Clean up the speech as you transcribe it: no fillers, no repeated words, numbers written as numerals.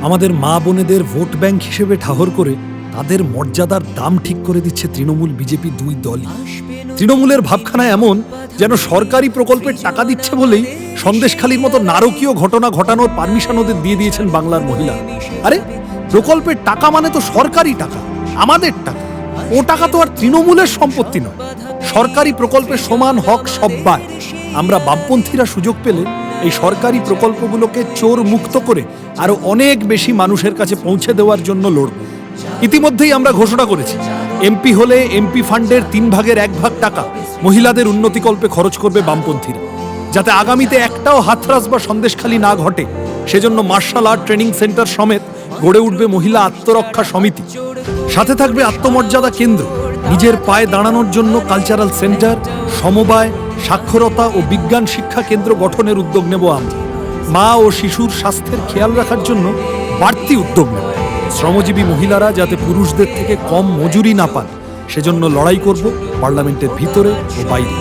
আমাদের মা বোনেদের ভোট ব্যাংক হিসেবে ঠাহর করে তাদের মর্যাদার দাম ঠিক করে দিচ্ছে তৃণমূল বিজেপি দুই দলই। তৃণমূলের ভাবখানা এমন যেন সরকারি প্রকল্পের টাকা দিচ্ছে বলেই সন্দেশখালীর মতো নারকীয় ঘটনা ঘটানোর পারমিশন ওদের দিয়ে দিয়েছেন বাংলার মহিলা। আরে প্রকল্পের টাকা মানে তো সরকারি টাকা, আমাদের টাকা। ও টাকা তো আর তৃণমূলের সম্পত্তি নয়। সরকারি প্রকল্পের সমান হক সব্বার। আমরা বামপন্থীরা সুযোগ পেলে এই সরকারি প্রকল্পগুলোকে চোর মুক্ত করে আরো অনেক বেশি মানুষের কাছে পৌঁছে দেওয়ার জন্য লড়ব। ইতিমধ্যেই আমরা ঘোষণা করেছি, এমপি হলে এমপি ফান্ডের 3/1 টাকা মহিলাদের উন্নতিকল্পে খরচ করবে বামপন্থীরা, যাতে আগামীতে একটাও হাতরাস বা সন্দেশখালী না ঘটে। সেজন্য মার্শাল আর্ট ট্রেনিং সেন্টার সমেত গড়ে উঠবে মহিলা আত্মরক্ষা সমিতি। সাথে থাকবে আত্মমর্যাদা কেন্দ্র, নিজের পায়ে দাঁড়ানোর জন্য কালচারাল সেন্টার, সমবায়, সাক্ষরতা ও বিজ্ঞান শিক্ষা কেন্দ্র গঠনের উদ্যোগ নেব আমরা। মা ও শিশুর স্বাস্থ্যের খেয়াল রাখার জন্য বাড়তি উদ্যোগ নেব। শ্রমজীবী মহিলারা যাতে পুরুষদের থেকে কম মজুরি না পান, সেজন্য লড়াই করব পার্লামেন্টের ভিতরে ও বাইরে।